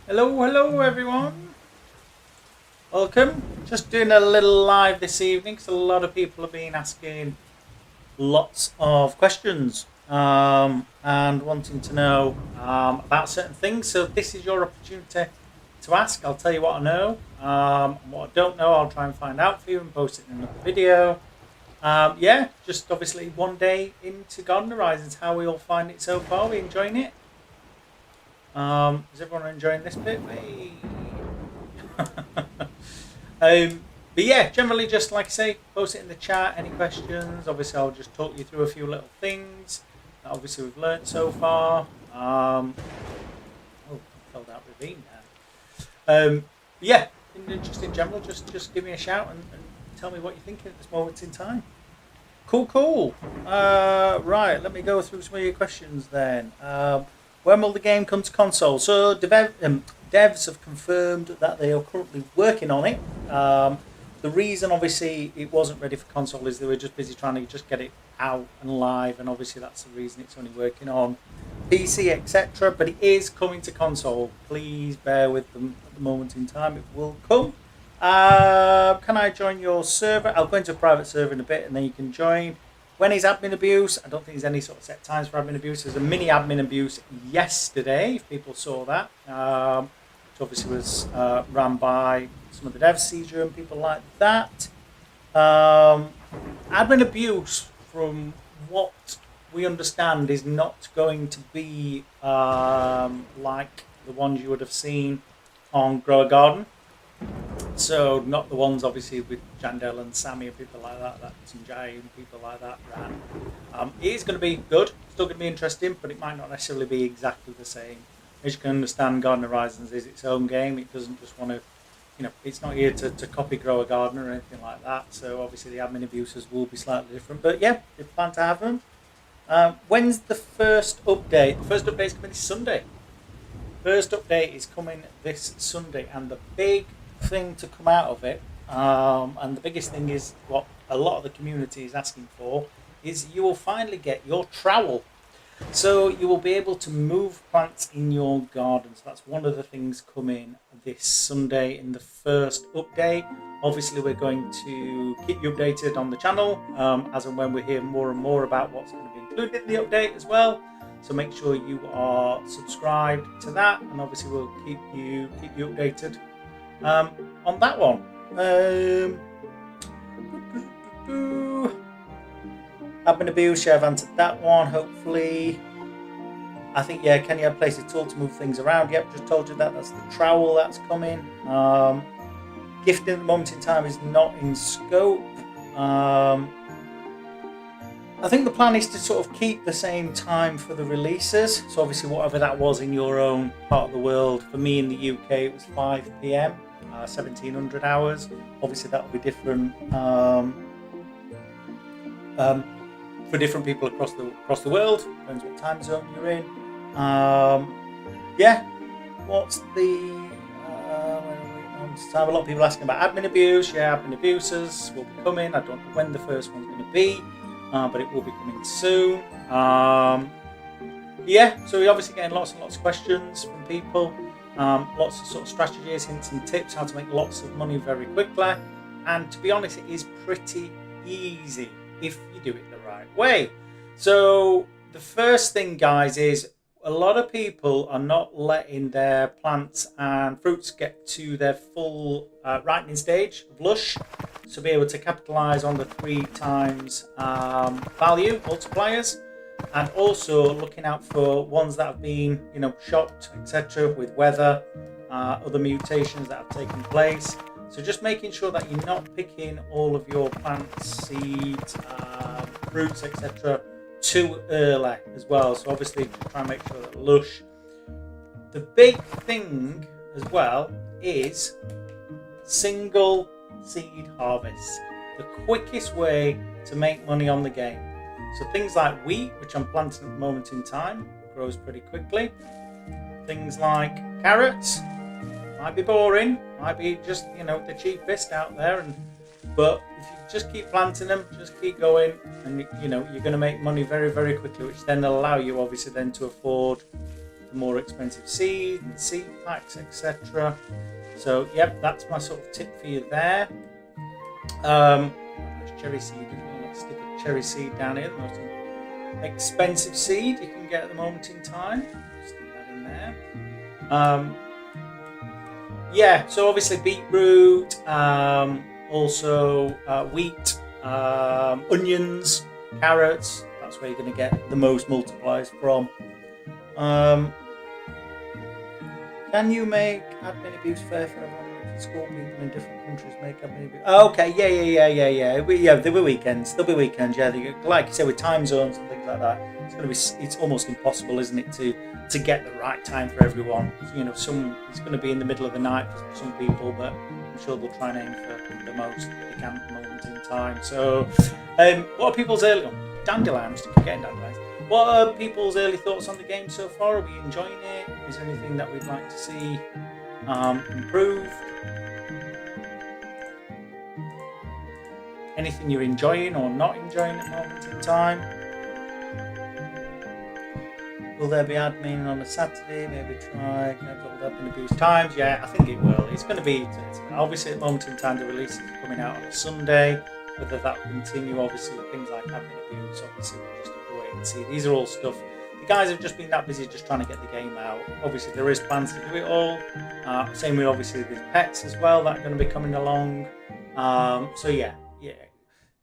Hello everyone. Welcome. Just doing a little live this evening because a lot of people have been asking lots of questions and wanting to know about certain things. So this is your opportunity to ask. I'll tell you what I know. What I don't know, I'll try and find out for you and post it in another video. Yeah, just obviously one day into Garden Horizons. How we all find it so far? We enjoying it? Is everyone enjoying this bit? But yeah, generally just like I say, post it in the chat, any questions. Obviously I'll just talk you through a few little things that obviously we've learnt so far. Oh, fell down ravine there. Yeah, just in general, just give me a shout and tell me what you're thinking at this moment in time. Cool. Right, let me go through some of your questions then. When will the game come to console? So devs have confirmed that they are currently working on it. The reason, obviously, it wasn't ready for console is they were just busy trying to just get it out and live, and obviously that's the reason it's only working on PC, etc. But it is coming to console. Please bear with them at the moment in time. It will come. Can I join your server? I'll go into a private server in a bit, and then you can join. When is admin abuse? I don't think there's any sort of set times for admin abuse. There's a mini admin abuse yesterday, if people saw that. Which obviously was ran by some of the dev seizure and people like that. Admin abuse, from what we understand, is not going to be like the ones you would have seen on Grow a Garden. So not the ones obviously with Jandel and Sammy and people like that and Jay and people like that ran. It is going to be good, still going to be interesting, but it might not necessarily be exactly the same. As you can understand, Garden Horizons is its own game. It doesn't just want to, it's not here to copy Grow a Garden or anything like that. So obviously the admin abuses will be slightly different. But yeah, they plan to have them. When's the first update? The first update is coming this Sunday. First update is coming this Sunday, and the big thing to come out of it, and the biggest thing is what a lot of the community is asking for, is you will finally get your trowel. So you will be able to move plants in your garden. So that's one of the things coming this Sunday in the first update. Obviously we're going to keep you updated on the channel as and when we hear more and more about what's going to be included in the update as well. So make sure you are subscribed to that, and obviously we'll keep you updated on that one. Admin abuse, yeah, I've answered that one, hopefully. I think, yeah, can you place a tool to move things around? Yep, just told you that. That's the trowel that's coming. Gifting at the moment in time is not in scope. I think the plan is to sort of keep the same time for the releases. So obviously whatever that was in your own part of the world. For me in the UK it was 5 PM, 1700 hours. Obviously that will be different for different people across the world. Depends what time zone you're in. Yeah, what's the time? A lot of people asking about admin abuse. Yeah, admin abusers will be coming. I don't know when the first one's going to be. But it will be coming soon. Yeah, so we're obviously getting lots and lots of questions from people. Lots of sort of strategies, hints and tips how to make lots of money very quickly. And to be honest, it is pretty easy if you do it the right way. So the first thing, guys, is a lot of people are not letting their plants and fruits get to their full ripening stage of lush. So be able to capitalize on the 3 times value multipliers, and also looking out for ones that have been shocked, etc., with weather, other mutations that have taken place. So just making sure that you're not picking all of your plants, seeds, fruits, etc. too early as well. So obviously try and make sure that lush. The big thing as well is single seed harvest. the quickest way to make money on the game. So things like wheat, which I'm planting at the moment in time, grows pretty quickly. Things like carrots, might be boring, might be just, you know, the cheapest out there, but if you just keep planting them, just keep going, and you know, you're going to make money very, very quickly, which then will allow you obviously then to afford the more expensive seed and seed packs, etc. So yep, that's my sort of tip for you there. Cherry seed, let's stick a cherry seed down here, the most expensive seed you can get at the moment in time. Stick that in there. Yeah, so obviously beetroot, also wheat, onions, carrots. That's where you're going to get the most multipliers from. Can you make admin abuse fair for everyone? If school people in different countries make admin abuse. Oh, okay, yeah. There'll be weekends. Yeah, like you said, with time zones and things like that, it's almost impossible, isn't it, to get the right time for everyone. You know, it's going to be in the middle of the night for some people, but I'm sure they'll try and aim for the most they can at the moment in time. So, what are people's early dandelions? Keep getting dandelions. What are people's early thoughts on the game so far? Are we enjoying it? Is there anything that we'd like to see improved? Anything you're enjoying or not enjoying at the moment in time? Will there be admin on a Saturday? Maybe try admin abuse times. Yeah, I think it will. It's going to be, obviously at the moment in time, the release is coming out on a Sunday. Whether that will continue, obviously, with things like admin abuse, obviously we'll just have to wait and see. These are all stuff. The guys have just been that busy just trying to get the game out. Obviously, there is plans to do it all. Same with obviously with pets as well that are going to be coming along. So yeah.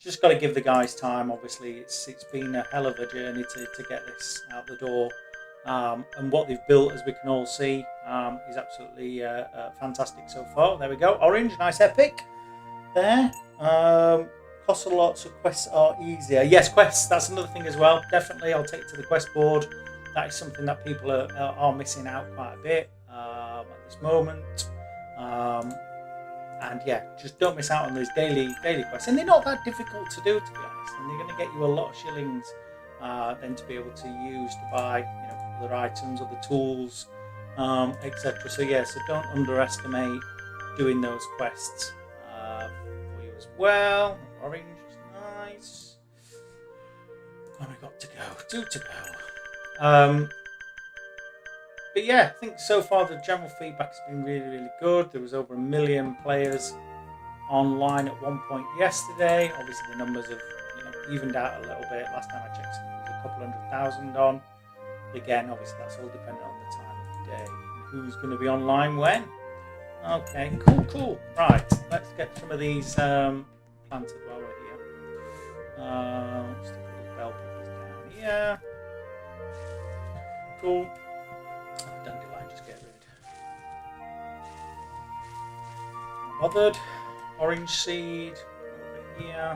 Just got to give the guys time. Obviously, it's been a hell of a journey to get this out the door. And what they've built, as we can all see, is absolutely fantastic so far. There we go. Orange, nice epic. There. Costs a lot, so quests are easier. Yes, quests, that's another thing as well. Definitely, I'll take it to the quest board. That is something that people are missing out quite a bit at this moment. And yeah, just don't miss out on those daily quests. And they're not that difficult to do, to be honest. And they're going to get you a lot of shillings then to be able to use to buy, you know, other items, other tools, etc. So yeah, so don't underestimate doing those quests for you as well. Orange is nice. And we got to go, two to go. But yeah, I think so far the general feedback's been really, really good. There was over 1 million players online at one point yesterday. Obviously the numbers have, you know, evened out a little bit. Last time I checked, there was a couple 100,000 on. Again, obviously that's all dependent on the time of the day and who's going to be online when. Okay, cool. Right, let's get some of these planted while we're here. Let's stick those bell peppers down here. Cool. Dandelion, just get rid. Not bothered. Orange seed over here.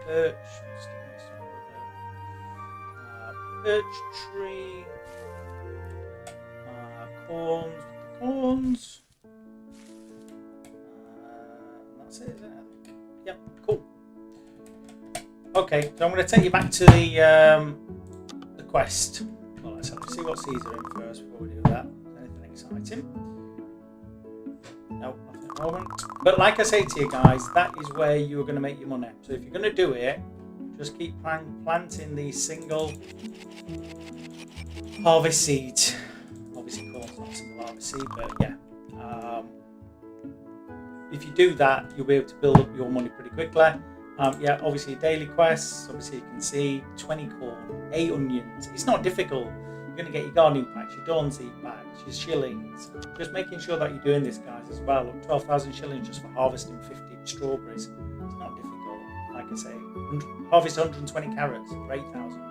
Birch. Birch tree. Corns. That's it, isn't it? Yep, cool. Okay, so I'm going to take you back to the quest. Well, let's see what seeds are in first before we do that. Anything exciting? Nope, nothing at the moment. But like I say to you guys, that is where you're going to make your money. So if you're going to do it, just keep planting these single harvest seeds. Obviously, corn's not a single harvest seed, but yeah. If you do that, you'll be able to build up your money pretty quickly. Yeah, obviously daily quests. Obviously, you can see 20 corn, 8 onions. It's not difficult. You're going to get your gardening packs, your dawn seed packs, your shillings. Just making sure that you're doing this, guys, as well. Look, 12,000 shillings just for harvesting 50 strawberries. It's not difficult. Like I say, harvest 120 carrots for 8,000.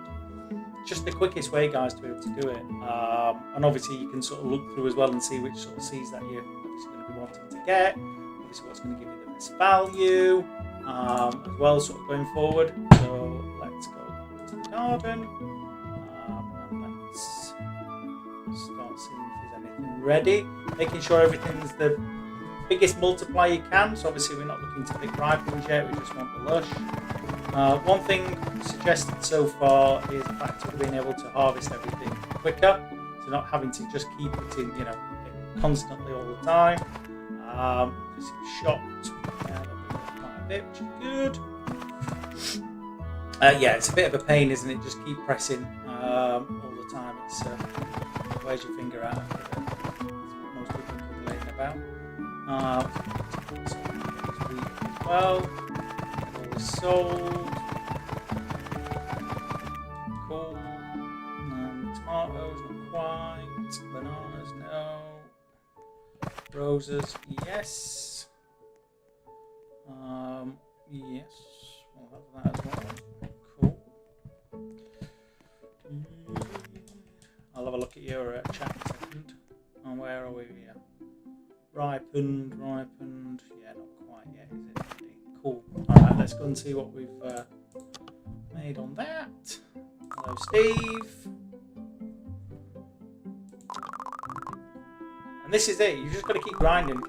Just the quickest way, guys, to be able to do it. And obviously, you can sort of look through as well and see which sort of seeds that you're obviously going to be wanting to get. Obviously, what's going to give you the best value. As well, sort of going forward. So let's go to the garden and let's start seeing if there's anything ready. Making sure everything's the biggest multiplier you can. So obviously we're not looking to pick ripened yet, we just want the lush. One thing suggested so far is the fact of being able to harvest everything quicker, so not having to just keep it in, constantly all the time. Just shocked quite a bit, which is good. Yeah, it's a bit of a pain, isn't it? Just keep pressing all the time. It's where's your finger at? That's what most people complain about. So as well. All sold. Cool. Tomatoes, not quite. Bananas, no. Roses, yes. Yes. We'll have that as well. Cool. I'll have a look at your chat in a second. And where are we here? Ripened. Yeah, not quite yet, is it? Cool. Alright, let's go and see what we've made on that. Hello, Steve. And this is it. You've just got to keep grinding.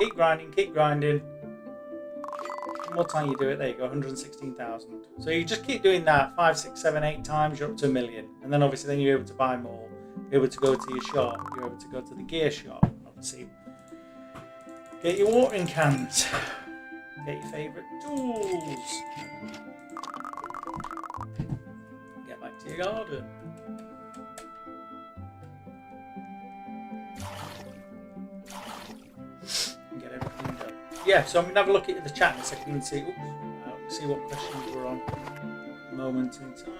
The more time you do it, there you go, 116,000. So you just keep doing that 5, 6, 7, 8 times, you're up to 1 million. And then obviously then you're able to buy more. You're able to go to your shop. You're able to go to the gear shop. Obviously, get your watering cans. Get your favourite tools. Get back to your garden. And get everything done. Yeah, so I'm going to have a look at the chat in a second and see, see what questions we're on. Moment in time.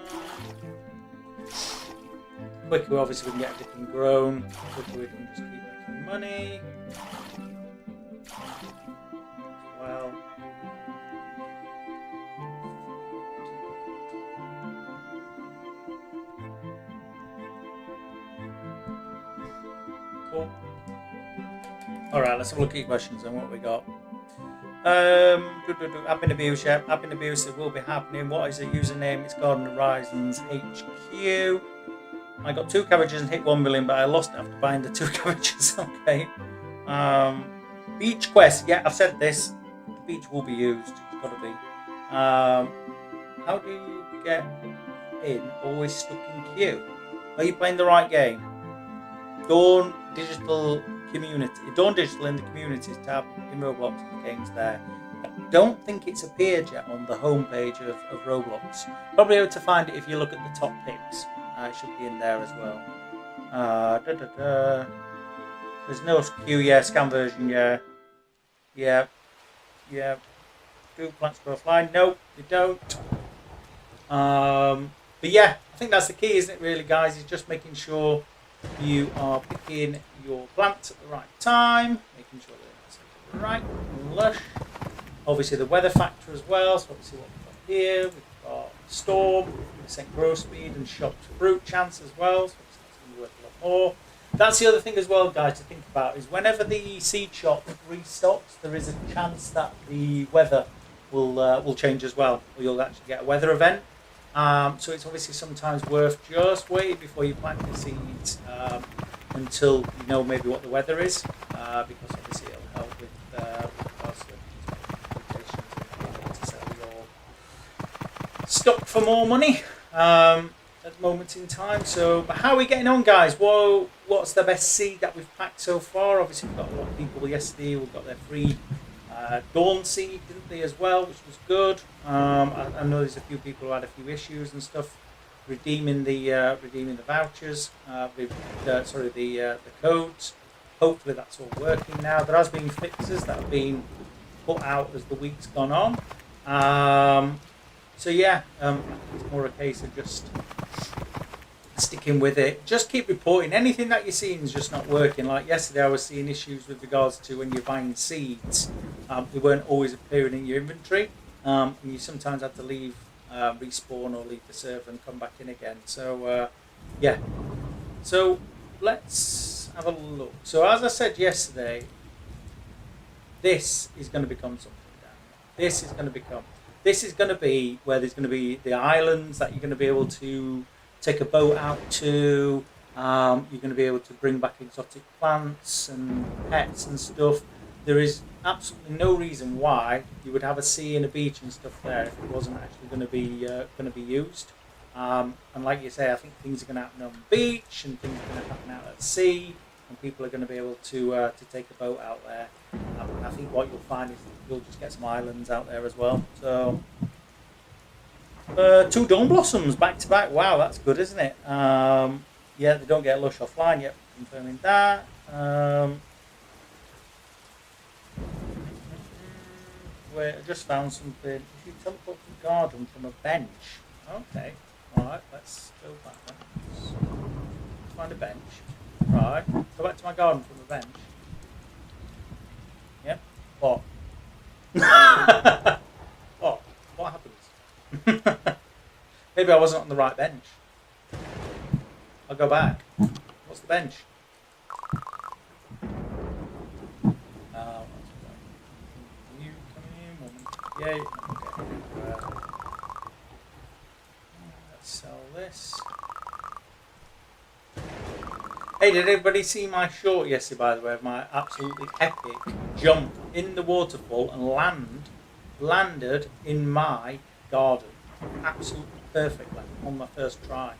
Quicker, obviously, we can get everything grown. Quicker, we can just keep making money. Well. Cool. Alright, let's have a look at your questions and what we got. I've been abused, yeah. I've been abused, it will be happening. What is the username? It's Garden Horizons HQ. I got 2 cabbages and hit 1 million, but I lost after buying the 2 cabbages. Okay. Beach quest. Yeah, I've said this. The beach will be used. It's got to be. How do you get in? Always stuck in queue. Are you playing the right game? Dawn Digital Community. Dawn Digital in the Communities tab in Roblox. The game's there. I don't think it's appeared yet on the homepage of Roblox. Probably able to find it if you look at the top picks. It should be in there as well. There's no queue, yeah. Scan version, yeah. Yeah. Do plants go offline? Nope, you don't. But yeah, I think that's the key, isn't it, really, guys? Is just making sure you are picking your plants at the right time, making sure they're right and lush. Obviously, the weather factor as well. So obviously, what we've got here, we've got storm, percent growth speed, and shocked fruit chance as well. So that's going to be worth a lot more. That's the other thing as well, guys, to think about is whenever the seed shop restocks, there is a chance that the weather will change as well, or you'll actually get a weather event. So it's obviously sometimes worth just waiting before you plant your seeds until you know maybe what the weather is, because obviously it'll help with regards to mutations and to sell your stock for more money. At the moment in time. So, but how are we getting on, guys? Whoa, what's the best seed that we've packed so far? Obviously, we've got a lot of people yesterday who got their free Dawn seed, didn't they, as well, which was good. I know there's a few people who had a few issues and stuff redeeming the vouchers, the codes. Hopefully, that's all working now. There has been fixes that have been put out as the week's gone on. So yeah, it's more a case of just sticking with it. Just keep reporting. Anything that you're seeing is just not working. Like yesterday, I was seeing issues with regards to when you're buying seeds. They weren't always appearing in your inventory. And you sometimes had to leave, respawn or leave the server and come back in again. So, yeah. So, let's have a look. So, as I said yesterday, this is going to become something down here. This is going to be where there's going to be the islands that you're going to be able to take a boat out to. You're going to be able to bring back exotic plants and pets and stuff. there is absolutely no reason why you would have a sea and a beach and stuff there if it wasn't actually going to be used. And like you say, I think things are going to happen on the beach and things are going to happen out at sea, and people are going to be able to take a boat out there. I think what you'll find is you'll just get some islands out there as well. So 2 dawn blossoms back to back. Wow, that's good, isn't it? Yeah, they don't get lush offline yet. Confirming that. Wait, I just found something. If you teleport to the garden from a bench. Okay. Alright, let's go back then. Let's find a bench. Right. Go back to my garden from a bench. Yep. What? What? What happens? Maybe I wasn't on the right bench. I'll go back. What's the bench? You coming in? Woman? Yeah. Okay. Let's sell this. Hey, did everybody see my short yesterday, by the way, of my absolutely epic jump in the waterfall and landed in my garden? Absolutely perfectly on my first try.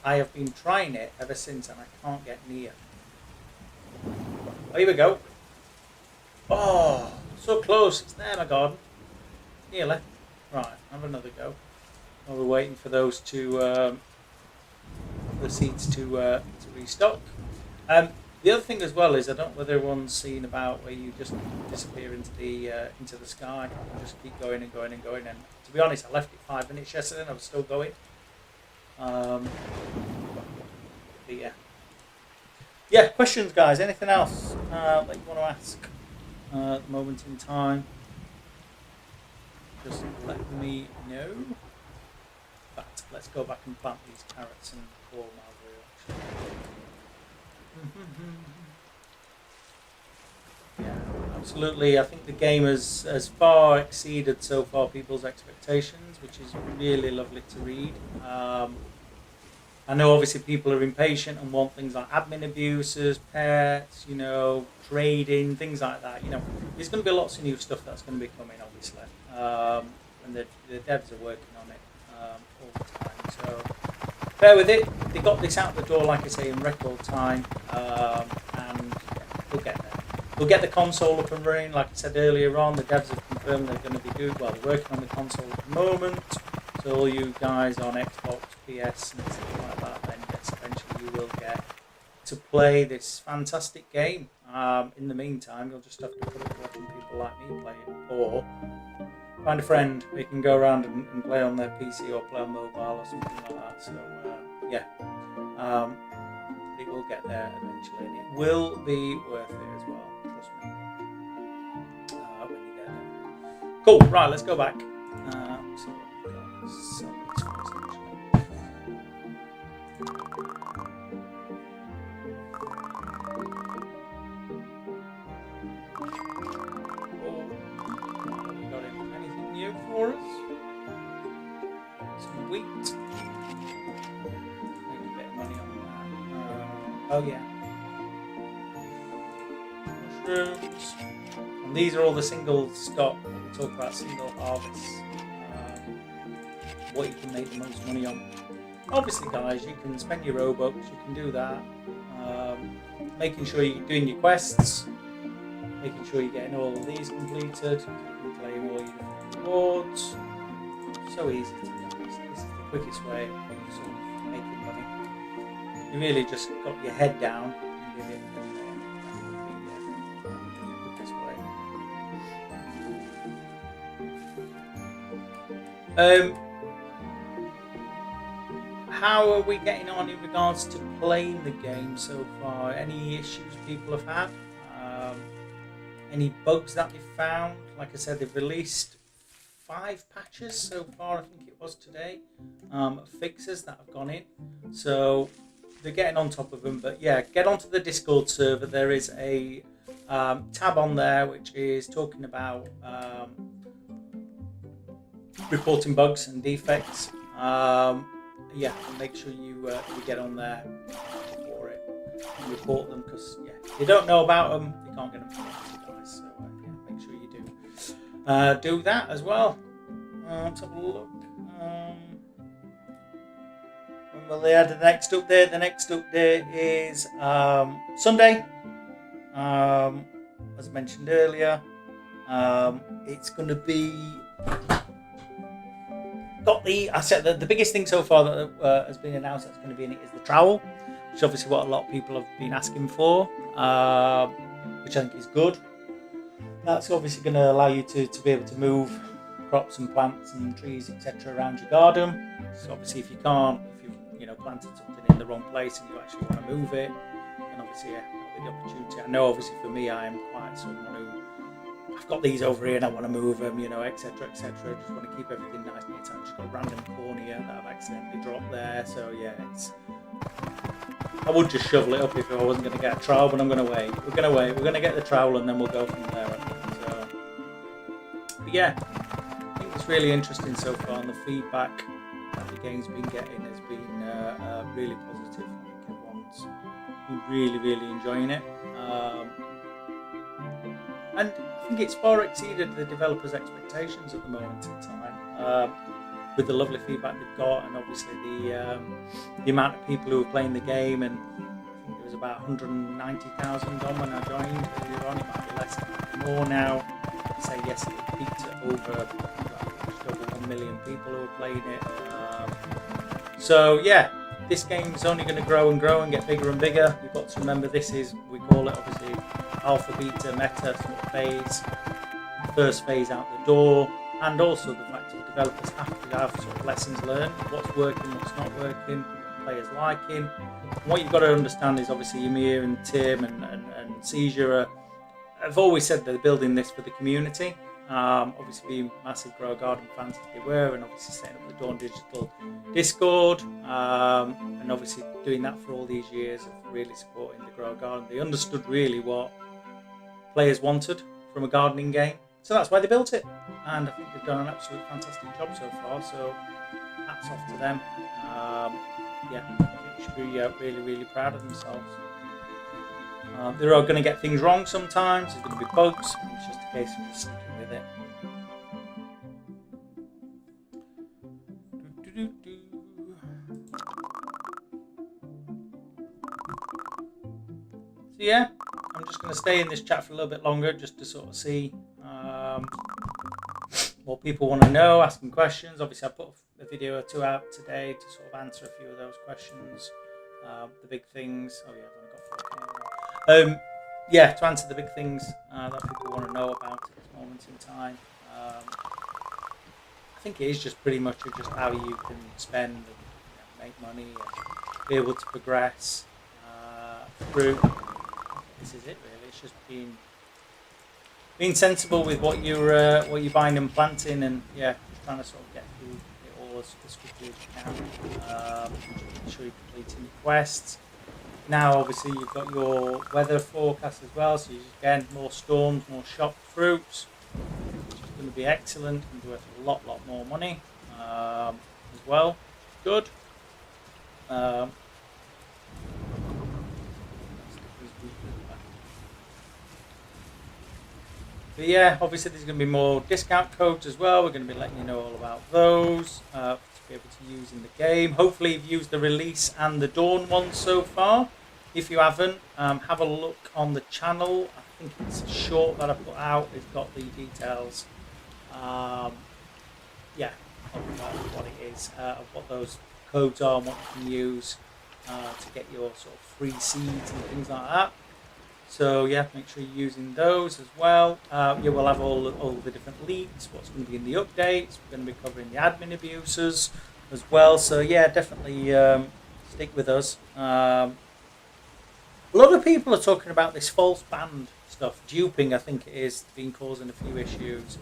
I have been trying it ever since and I can't get near. Oh, here we go. Oh, so close. It's there, my garden. Nearly. Right, have another go. While we're waiting for those to the seeds to restock. The other thing as well is I don't know whether everyone's seen about where you just disappear into the sky and just keep going and going and going. And to be honest, I left it 5 minutes yesterday and I was still going. But yeah. Questions, guys? Anything else that you want to ask at the moment in time? Just let me know. But let's go back and plant these carrots and call my real. Yeah, absolutely. I think the game has far exceeded so far people's expectations, which is really lovely to read. I know obviously people are impatient and want things like admin abuses, pets, trading, things like that. There's going to be lots of new stuff that's going to be coming, obviously, and the devs are working on it all the time. So bear with it. They got this out the door, like I say, in record time, and we'll get there. We'll get the console up and running. Like I said earlier on, the devs have confirmed they're going to be doing well. They're working on the console at the moment. So all you guys on Xbox, PS, and stuff like that, then yes, eventually you will get to play this fantastic game. In the meantime, you'll just have to put up with watching people like me play it, or find a friend who can go around and play on their PC or play on mobile or something like that. So it will get there eventually, and it will be worth it as well. Trust me. When you get there. Cool. Right, let's go back. So sell this first, actually. Got anything new for us? Some wheat. Make a bit of money on that. Oh yeah. Mushrooms. And these are all the single stock. We talk about single harvests. What you can make the most money on. Obviously, guys, you can spend your Robux, you can do that. Making sure you're doing your quests, making sure you're getting all of these completed, you can claim all your rewards. So easy to be honest. This is the quickest way of sort of making money. You really just got your head down and give it the quickest way. How are we getting on in regards to playing the game so far? Any issues people have had? Any bugs that they've found? Like I said, they've released 5 patches so far, I think it was today, fixes that have gone in. So they're getting on top of them. But yeah, get onto the Discord server. There is a tab on there which is talking about reporting bugs and defects. Yeah, make sure you get on there for it and report them, because if you don't know about them, you can't get them fixed, guys. So do that as well. Let's have a look. When will they add the next update? The next update is Sunday. As I mentioned earlier, it's going to be I said the biggest thing so far that has been announced that's going to be in it is the trowel, which is obviously what a lot of people have been asking for, which I think is good. That's obviously going to allow you to be able to move crops and plants and trees, etc., around your garden. So obviously, if you've planted something in the wrong place and you actually want to move it, then obviously that'll be the opportunity. I know obviously for me, I am quite someone who I've got these over here and I want to move them, etc., etc. Just want to keep everything nice and neat. I've just got a random cornea that I've accidentally dropped there. So yeah, I would just shovel it up if I wasn't going to get a trowel, but I'm going to wait. We're going to get the trowel and then we'll go from there, I think. So, but yeah, I think it's really interesting so far, and the feedback that the game's been getting has been really positive. I think everyone's been really, really enjoying it. And I think it's far exceeded the developers' expectations at the moment in time, with the lovely feedback they've got, and obviously the amount of people who are playing the game. And I think there was about 190,000 on when I joined earlier on. It might be less, it might be more now. I'd say yes, it peaked at over 1 million people who are playing it. So yeah, this game's only going to grow and grow and get bigger and bigger. You've got to remember, this is, we call it obviously alpha, beta, meta sort of phase, first phase out the door, and also the fact that developers have to have sort of lessons learned, what's working, what's not working, what players liking. And what you've got to understand is obviously Ymir and Tim and Seizure have always said they're building this for the community. Obviously being massive Grow Garden fans as they were, and obviously setting up the Dawn Digital Discord, and obviously doing that for all these years of really supporting the Grow Garden. They understood really what players wanted from a gardening game, so that's why they built it, and I think they've done an absolute fantastic job so far, so hats off to them. Yeah, I think they should be really, really proud of themselves. They're all going to get things wrong sometimes, there's going to be bugs, and it's just a case of just sticking with it. So yeah, I'm just going to stay in this chat for a little bit longer just to sort of see what people want to know, asking questions. Obviously I put a video or two out today to sort of answer a few of those questions. The big things, oh yeah, I've only got 4K. Yeah, to answer the big things that people want to know about at this moment in time. I think it is just pretty much just how you can spend and make money and be able to progress through. This is it really. It's just being sensible with what you're buying and planting, and yeah, trying to sort of get through it all as quickly as you can. Make sure you're completing your quests. Now obviously you've got your weather forecast as well, so you again more storms, more shock fruits, which is going to be excellent and worth a lot more money as well. Good. But yeah, obviously there's going to be more discount codes as well. We're going to be letting you know all about those to be able to use in the game. Hopefully you've used the release and the Dawn one so far. If you haven't, have a look on the channel. I think it's a short that I put out. It's got the details, yeah, of what it is, of what those codes are and what you can use to get your sort of free seeds and things like that. So yeah, make sure you're using those as well. Yeah, we'll have all the different leaks, what's going to be in the updates. We're going to be covering the admin abuses as well. So yeah, definitely stick with us. A lot of people are talking about this false band stuff, duping. I think it is been causing a few issues.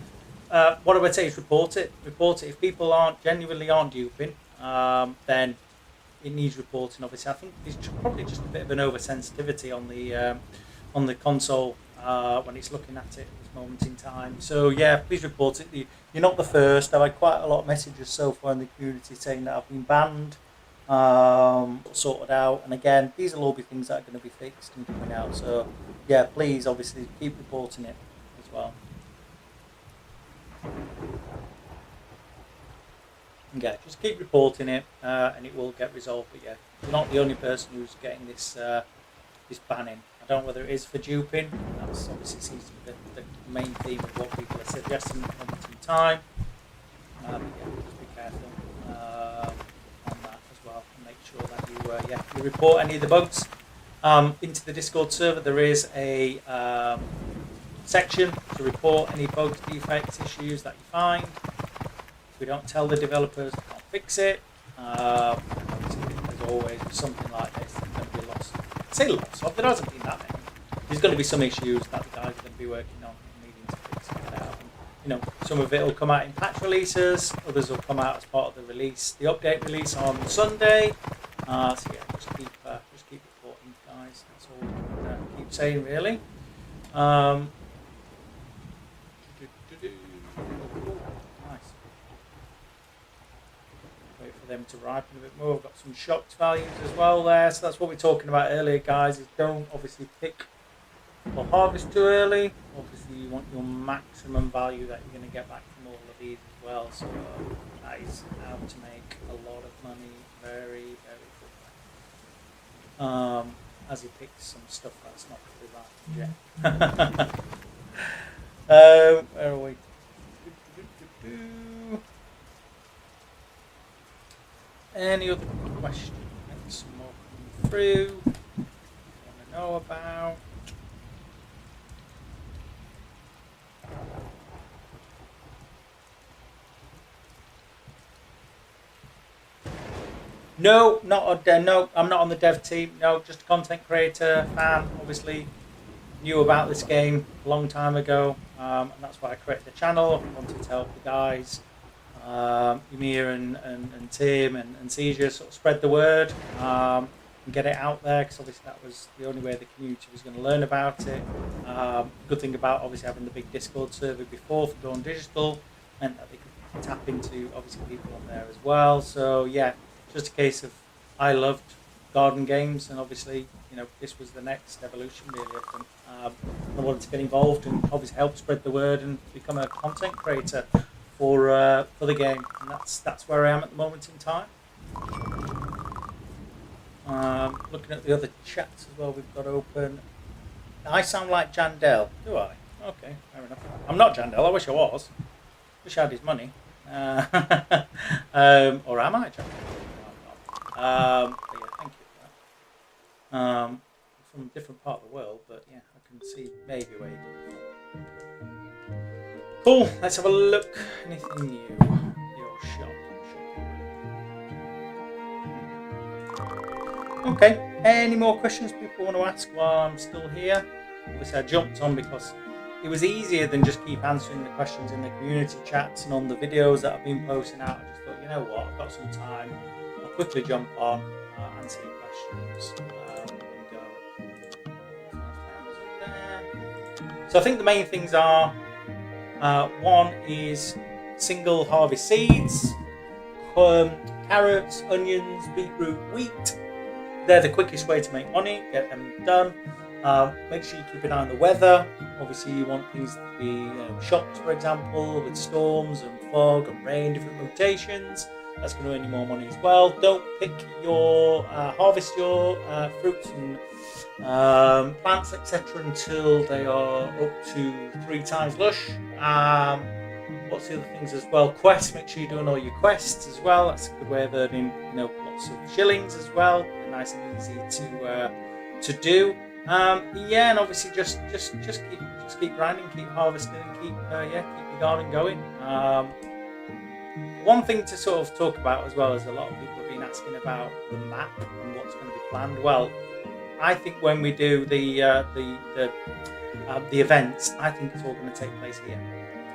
What I would say is report it. Report it. If people genuinely aren't duping, then it needs reporting. Obviously, I think there's probably just a bit of an oversensitivity on the console when it's looking at it at this moment in time. So yeah, please report it. You're not the first. I've had quite a lot of messages so far in the community saying that I've been banned, sorted out. And again, these will all be things that are going to be fixed and coming out. So yeah, please obviously keep reporting it as well. Yeah, just keep reporting it, and it will get resolved. But yeah, you're not the only person who's getting this this banning. I don't know whether it is for duping. That's obviously seems to be the main theme of what people are suggesting at the moment in time. But yeah, just be careful on that as well, and make sure that you report any of the bugs into the Discord server. There is a section to report any bugs, defects, issues that you find. If we don't tell the developers, they can't fix it. As always, with something like this, there's going to be lots. Say lots of. There hasn't been that many. There's going to be some issues that the guys are going to be working on and needing to fix it out. And, some of it will come out in patch releases. Others will come out as part of the release, the update release on Sunday. So yeah, just keep reporting, guys. That's all we can keep saying, really. Nice. Wait for them to ripen a bit more. We've got some shocked values as well there. So that's what we're talking about earlier, guys. Is don't obviously pick or harvest too early. Obviously, you want your maximum value that you're going to get back from all of these as well. So that is how to make a lot of money very, very quickly. As he picks some stuff that's not really ripened yet. Where are we? Any other questions? Maybe some more coming through. You want to know about? No, no. I'm not on the dev team. No, just a content creator, fan. Obviously, knew about this game a long time ago, and that's why I created the channel. I wanted to help the guys, Ymir and Tim and Seizure, sort of spread the word and get it out there, because obviously that was the only way the community was going to learn about it. Good thing about obviously having the big Discord server before for Dawn Digital meant that they could tap into obviously people on there as well. So yeah, just a case of I loved garden games, and obviously this was the next evolution really of them. I wanted to get involved and obviously help spread the word and become a content creator for the game, and that's where I am at the moment in time. Looking at the other chats as well we've got open. I sound like Jandel, do I? Okay, fair enough. I'm not Jandel. I wish I was. Wish I had his money. Or am I Jandel? But yeah, thank you for that. From a different part of the world, but yeah, I can see maybe where you're going. Cool, let's have a look. Anything new? Your shop. Okay, any more questions people want to ask while I'm still here? Obviously I jumped on because it was easier than just keep answering the questions in the community chats and on the videos that I've been posting out. I just thought, you know what, I've got some time. I'll quickly jump on, answer your questions, and go. So I think the main things are, one is single harvest seeds, carrots, onions, beetroot, wheat. They're the quickest way to make money, get them done. Make sure you keep an eye on the weather. Obviously you want things to be shocked, for example, with storms and fog and rain, different mutations. That's going to earn you more money as well. Don't pick your harvest your fruits and plants, etc., until they are up to 3 times lush. What's the other things as well? Quests. Make sure you're doing all your quests as well. That's a good way of earning lots of shillings as well. They're nice and easy to do. Yeah, and obviously just keep grinding, keep harvesting, and keep your garden going. One thing to sort of talk about as well is a lot of people have been asking about the map and what's going to be planned. Well, I think when we do the events, I think it's all going to take place here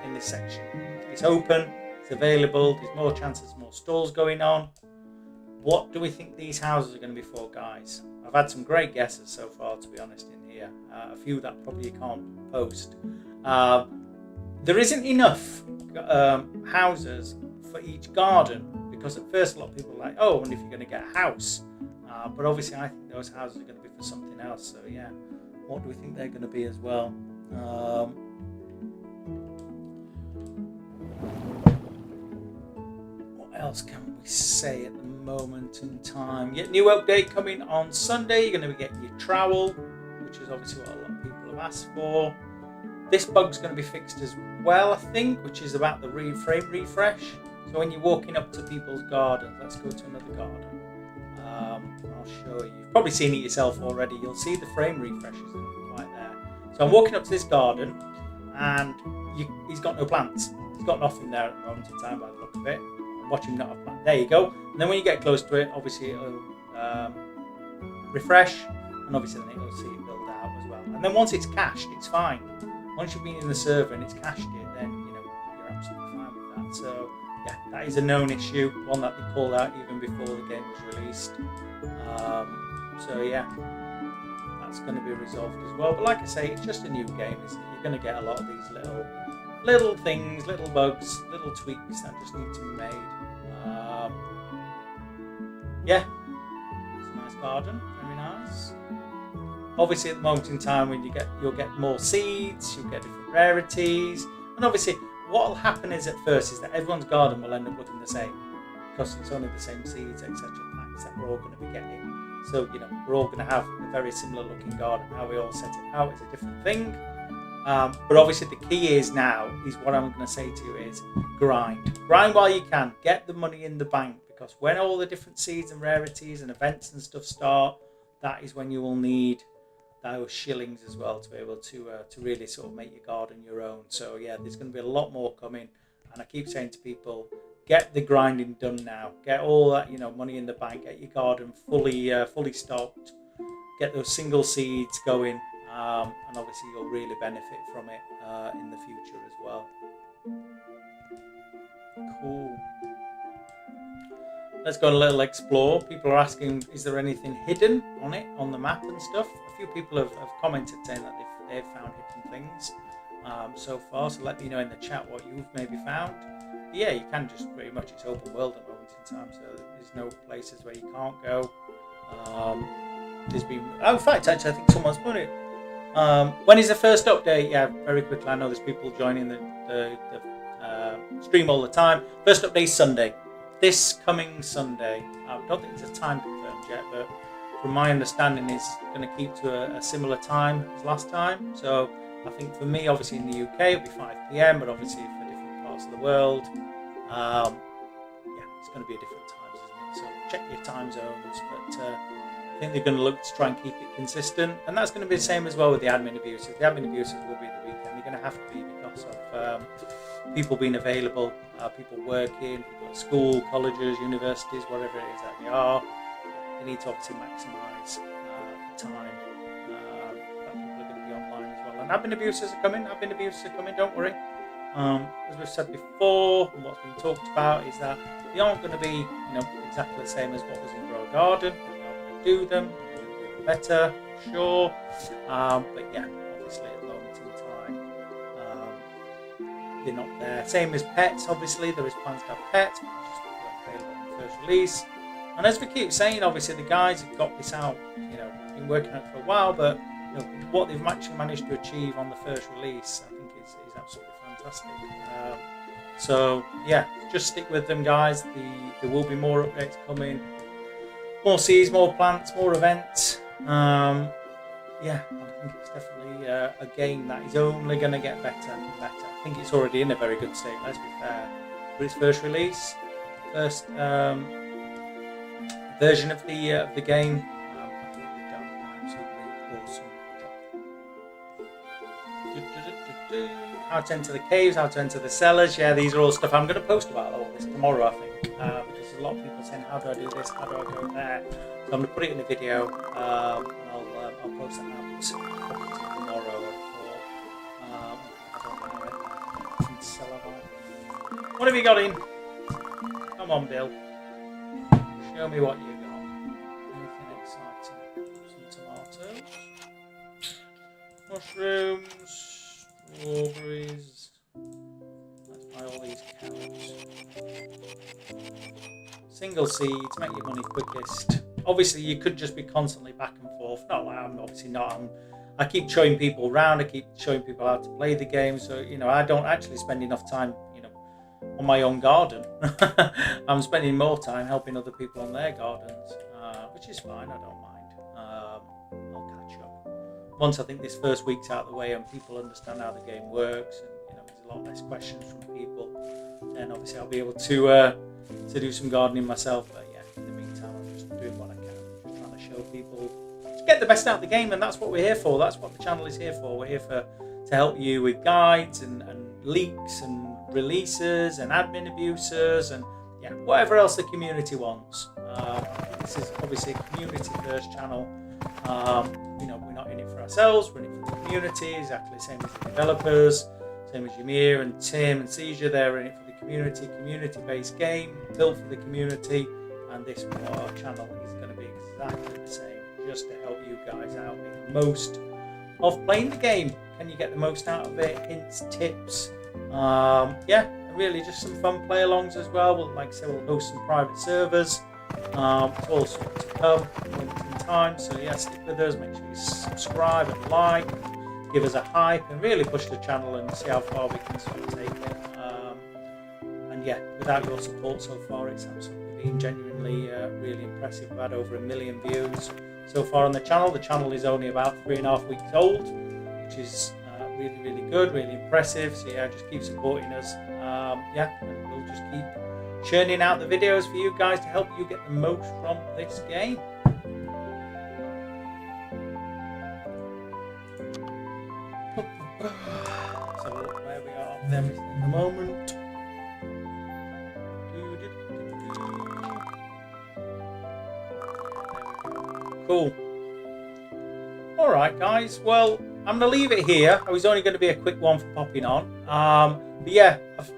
in this section. It's open, it's available. There's more chances, more stalls going on. What do we think these houses are going to be for, guys? I've had some great guesses so far, to be honest, in here. A few that probably you can't post. There isn't enough houses for each garden, because at first a lot of people are like, oh, I wonder if you're going to get a house. But obviously I think those houses are going to be for something else. So yeah, what do we think they're going to be as well? What else can we say at the moment in time? Yeah, new update coming on Sunday. You're going to be getting your trowel, which is obviously what a lot of people have asked for. This bug's going to be fixed as well, I think, which is about the frame refresh. So when you're walking up to people's gardens, let's go to another garden. I'll show you. You've probably seen it yourself already. You'll see the frame refresh isn't quite there. So I'm walking up to this garden, and he's got no plants. He's got nothing there at the moment in time by the look of it. Watch him not have plant. There you go. And then when you get close to it, obviously it'll refresh, and obviously then it'll see it build out as well. And then once it's cached, it's fine. Once you've been in the server and it's cached it, then you're absolutely fine with that. So yeah, that is a known issue, one that they called out even before the game was released. So yeah, that's going to be resolved as well. But like I say, it's just a new game, isn't it? You're going to get a lot of these little things, little bugs, little tweaks that just need to be made. Yeah, it's a nice garden, very nice. Obviously, at the moment in time, when you'll get more seeds, you'll get different rarities, and obviously, what will happen is at first is that everyone's garden will end up looking the same because it's only the same seeds, etc. packs that we're all going to be getting. So we're all going to have a very similar looking garden. How we all set it out is a different thing. But obviously the key is what I'm going to say to you is grind while you can, get the money in the bank, because when all the different seeds and rarities and events and stuff start, that is when you will need those shillings as well to be able to really sort of make your garden your own. So yeah, there's going to be a lot more coming, and I keep saying to people, get the grinding done now, get all that money in the bank, get your garden fully stocked, get those single seeds going. And obviously you'll really benefit from it in the future as well. Cool. Let's go and a little explore. People are asking, is there anything hidden on it, on the map and stuff? A few people have commented saying that they've found hidden things so far, so let me know in the chat what you've maybe found. But yeah, you can just pretty much, it's open world at the moment in time, so there's no places where you can't go. There's been, in fact, actually, I think someone's put it. When is the first update? Yeah, very quickly. I know there's people joining the stream all the time. First update is Sunday. This coming Sunday. I don't think there's a time confirmed yet, but from my understanding, it's going to keep to a similar time as last time. So I think for me, obviously in the UK, it'll be 5 p.m, but obviously for different parts of the world, yeah, it's going to be a different times, isn't it? So check your time zones, but I think they're going to look to try and keep it consistent, and that's going to be the same as well with the admin abuses. The admin abuses will be at the weekend. They're going to have to be because of people being available, people working, people at school, colleges, universities, whatever it is that they are. They need to obviously maximise the time that people are going to be online as well. And admin abuses are coming. Don't worry. As we've said before, and what's been talked about is that they aren't going to be, exactly the same as what was in Grow Garden. Do them better, sure, but yeah, obviously at the moment in time, they're not there. Same as pets, obviously there is plans to have pets, but just available on the first release. And as we keep saying, obviously the guys have got this out, been working on it for a while, but what they've actually managed to achieve on the first release, I think is absolutely fantastic. So yeah, just stick with them, guys. There will be more updates coming. More seeds, more plants, more events. Yeah, I think it's definitely a game that is only going to get better and better. I think it's already in a very good state, let's be fair. For its first release, first version of the game, I think they've done an absolutely awesome job. How to enter the caves, how to enter the cellars. Yeah, these are all stuff I'm going to post about all this tomorrow, I think. Because there's a lot of people saying, how do I do this? How do I go there? So I'm going to put it in a video, and I'll post that out tomorrow. What have you got in? Come on, Bill. Show me what you got. Anything exciting? Some tomatoes, mushrooms, strawberries. Let's buy all these carrots. Single seeds, make your money quickest. Obviously, you could just be constantly back and forth. No, I'm obviously not. I keep showing people around. I keep showing people how to play the game. So I don't actually spend enough time, on my own garden. I'm spending more time helping other people on their gardens, which is fine. I don't mind. I'll catch up once I think this first week's out of the way and people understand how the game works, and there's a lot less questions from people. Then obviously I'll be able to do some gardening myself. But yeah, in the meantime, I'm just doing what I can, just trying to show people to get the best out of the game, and that's what we're here for. That's what the channel is here for. We're here to help you with guides and leaks and releases and admin abuses and whatever else the community wants. This is obviously a community first channel. We're not in it for ourselves, we're in it for the community, exactly the same as the developers, same as Ymir and Tim and Seizure. They're in it for the community-based game, built for the community, and this channel is going to be exactly the same, just to help you guys out make the most of playing the game. Can you get the most out of it? Hints, tips, really just some fun play-alongs as well. Like I said, we'll host some private servers. It's all sort to come in time. So stick with us. Make sure you subscribe and like, give us a hype, and really push the channel and see how far we can sort of take it. Without your support so far, it's absolutely been genuinely really impressive. We've had over 1 million views so far on the channel. The channel is only about 3.5 weeks old, which is really, really good, really impressive. So just keep supporting us. And we'll just keep churning out the videos for you guys to help you get the most from this game. So where we are with everything at the moment. Cool. Alright guys, well, I'm going to leave it here. I was only going to be a quick one for popping on. I've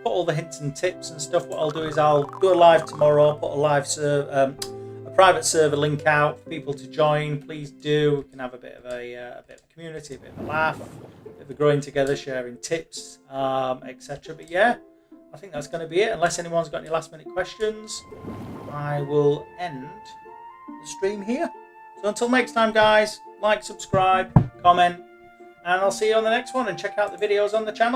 put all the hints and tips and stuff. What I'll do is I'll do a live tomorrow. I'll put a private server link out for people to join. Please do. We can have a bit of a community, a bit of a laugh, a bit of a growing together, sharing tips, etc. But I think that's going to be it. Unless anyone's got any last minute questions, I will end the stream here. So until next time, guys, like, subscribe, comment, and I'll see you on the next one, and check out the videos on the channel.